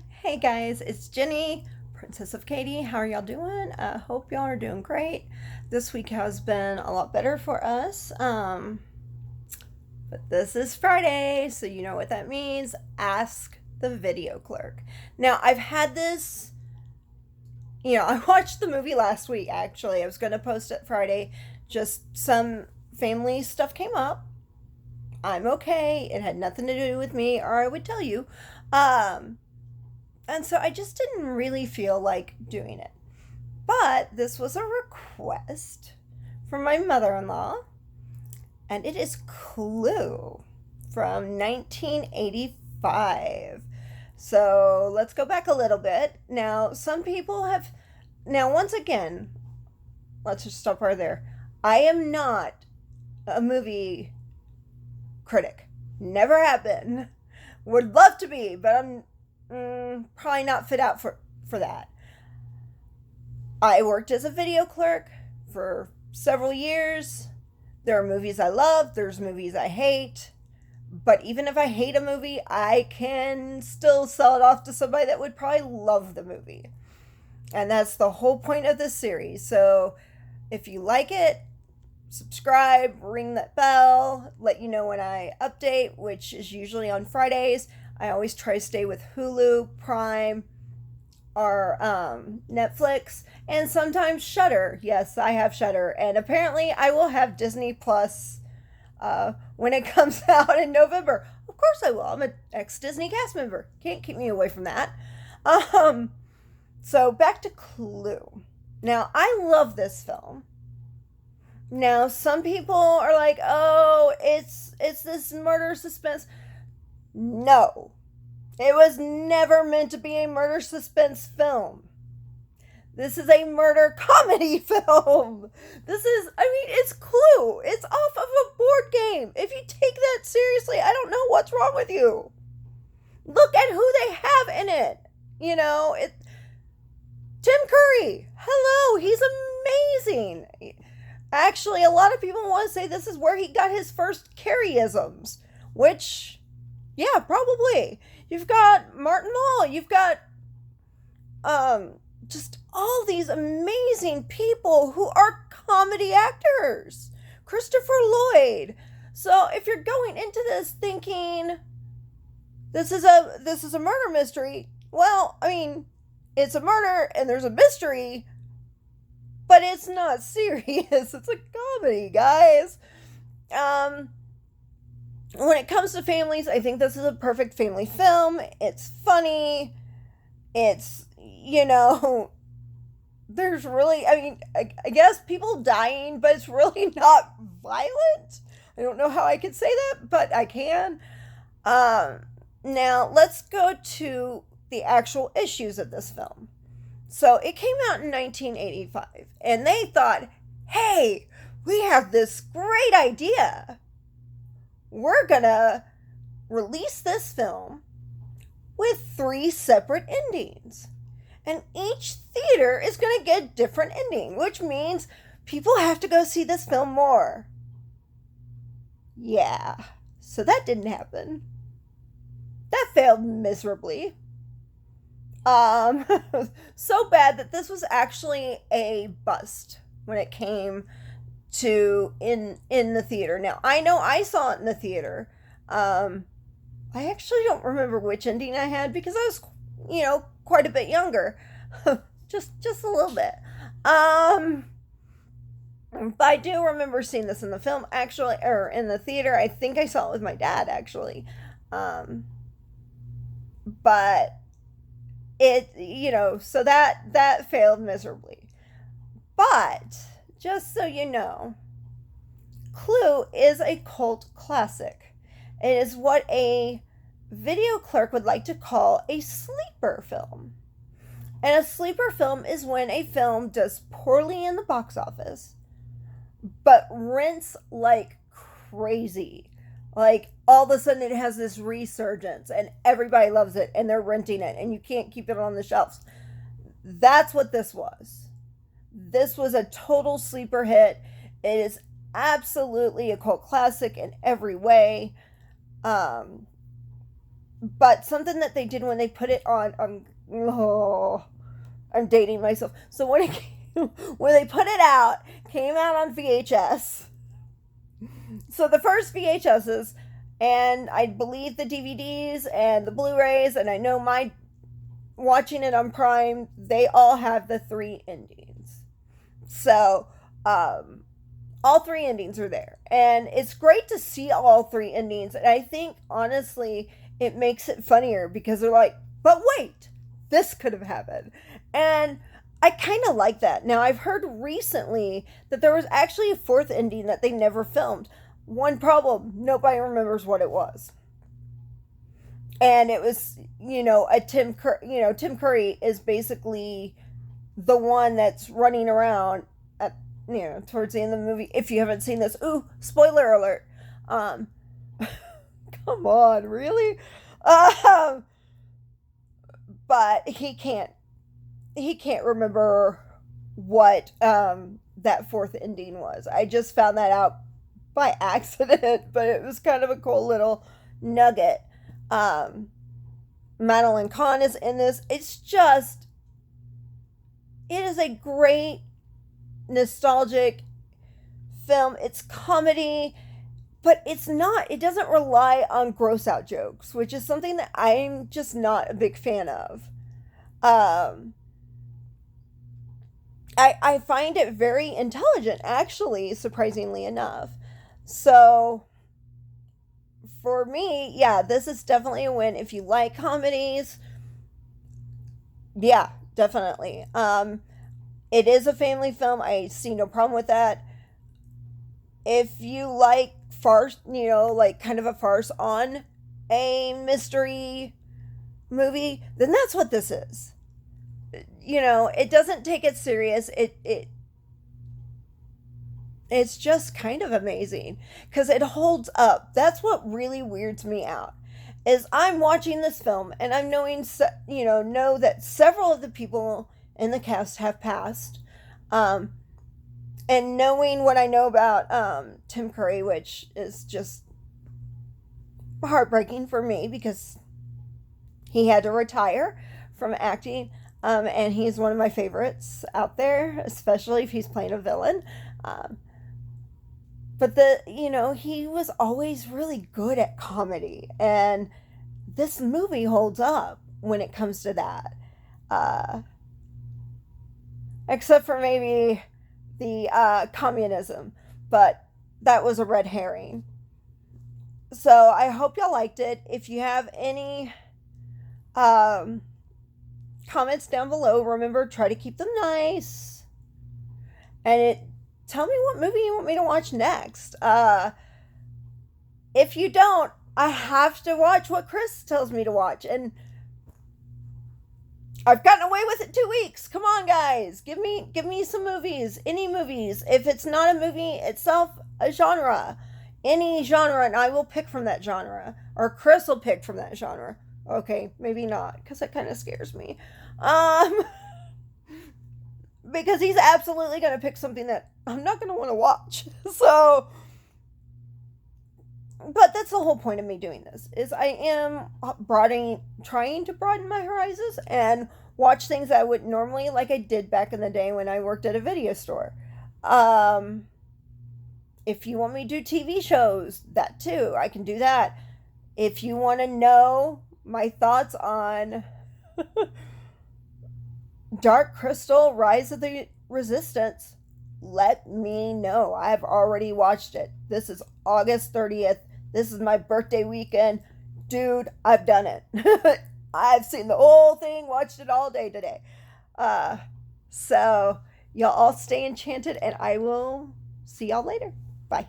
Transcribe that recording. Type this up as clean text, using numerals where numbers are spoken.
Hey guys, it's Jenny, Princess of Katie. How are y'all doing? I hope y'all are doing great. This week has been a lot better for us. But this is Friday, so you know what that means. Ask the video clerk. Now, I've had this, I watched the movie last week actually. I was going to post it Friday. Just some family stuff came up. I'm okay. It had nothing to do with me, or I would tell you. Um, and so I just didn't really feel like doing it. But this was a request from my mother in law, and it is Clue from 1985. So let's go back a little bit. Now, some people have. Now, once again, let's just stop right there. I am not a movie critic. Never have been. Would love to be, but I'm probably not fit out for that. I worked as a video clerk for several years. There are movies I love, there's movies I hate. But even if I hate a movie, I can still sell it off to somebody that would probably love the movie. And that's the whole point of this series. So if you like it, subscribe, ring that bell, let you know when I update, which is usually on Fridays. I always try to stay with Hulu, Prime, or Netflix, and sometimes Shudder. Yes, I have Shudder, and apparently I will have Disney Plus when it comes out in November. Of course I will. I'm an ex-Disney cast member. Can't keep me away from that. Um, so back to Clue. Now, I love this film. Now, some people are like, "Oh, it's this murder suspense." No. It was never meant to be a murder suspense film. This is a murder comedy film. It's Clue. It's off of a board game. If you take that seriously, I don't know what's wrong with you. Look at who they have in it. Tim Curry. Hello, he's amazing. Actually, a lot of people want to say this is where he got his first Carrieisms, which, yeah, probably. You've got Martin Mull. You've got just all these amazing people who are comedy actors. Christopher Lloyd. So if you're going into this thinking this is a murder mystery, well, I mean, it's a murder and there's a mystery, but it's not serious. It's a comedy, guys. Um, when it comes to families, I think this is a perfect family film. It's funny. It's, there's really, I guess people dying, but it's really not violent. I don't know how I can say that, but I can. Um, Now, let's go to the actual issues of this film. So it came out in 1985, and they thought, hey, we have this great idea. We're gonna release this film with 3 separate endings. And each theater is gonna get a different ending, which means people have to go see this film more. Yeah, so that didn't happen. That failed miserably. Um, so bad that this was actually a bust when it came to in the theater. Now I know I saw it in the theater. Um, I actually don't remember which ending I had because I was, quite a bit younger, just a little bit. Um, but I do remember seeing this in the film actually, or in the theater. I think I saw it with my dad actually. Um, but so that failed miserably. But just so you know, Clue is a cult classic. It is what a video clerk would like to call a sleeper film. And a sleeper film is when a film does poorly in the box office, but rents like crazy. Like, all of a sudden it has this resurgence and everybody loves it and they're renting it and you can't keep it on the shelves. That's what this was. This was a total sleeper hit. It is absolutely a cult classic in every way. Um, but something that they did when they put it on, oh, I'm dating myself. So when it when they put it out, came out on VHS. So the first VHSs, and I believe the DVDs and the Blu-rays, and I know my watching it on Prime, they all have the three endings. So all three endings are there, and it's great to see all three endings. And I think honestly, it makes it funnier because they're like, but wait, this could have happened, and I kind of like that. Now, I've heard recently that there was actually a fourth ending that they never filmed. One problem, nobody remembers what it was. And it was, Tim Curry is basically the one that's running around at, towards the end of the movie. If you haven't seen this, ooh, spoiler alert. Um, come on, really? Um, but he can't remember what that fourth ending was. I just found that out by accident, but it was kind of a cool little nugget. Madeline Kahn is in this. It is a great nostalgic film. It's comedy, but it doesn't rely on gross out jokes, which is something that I'm just not a big fan of. Um, I find it very intelligent, actually, surprisingly enough. So, for me, yeah, this is definitely a win. If you like comedies, yeah, definitely. It is a family film. I see no problem with that. If you like farce, like kind of a farce on a mystery movie, then that's what this is. It doesn't take it serious. It's just kind of amazing because it holds up. That's what really weirds me out. Is I'm watching this film and I'm know that several of the people in the cast have passed, um, and knowing what I know about Tim Curry, which is just heartbreaking for me because he had to retire from acting, and he's one of my favorites out there, especially if he's playing a villain. Um, but he was always really good at comedy, and this movie holds up when it comes to that. Uh, except for maybe the communism, but that was a red herring. So I hope y'all liked it. If you have any um, comments down below, remember, try to keep them nice. And tell me what movie you want me to watch next. If you don't, I have to watch what Chris tells me to watch. And I've gotten away with it 2 weeks. Come on, guys. Give me some movies. Any movies. If it's not a movie itself, a genre. Any genre, and I will pick from that genre. Or Chris will pick from that genre. Okay, maybe not, because that kind of scares me. Um, because he's absolutely going to pick something that I'm not going to want to watch. So, but that's the whole point of me doing this, is I am trying to broaden my horizons and watch things I wouldn't normally, like I did back in the day when I worked at a video store. If you want me to do TV shows, that too, I can do that. If you want to know my thoughts on Dark Crystal Rise of the Resistance, let me know. I've already watched it. This is August 30th. This is my birthday weekend. Dude, I've done it. I've seen the whole thing, watched it all day today. So, y'all all stay enchanted, and I will see y'all later. Bye.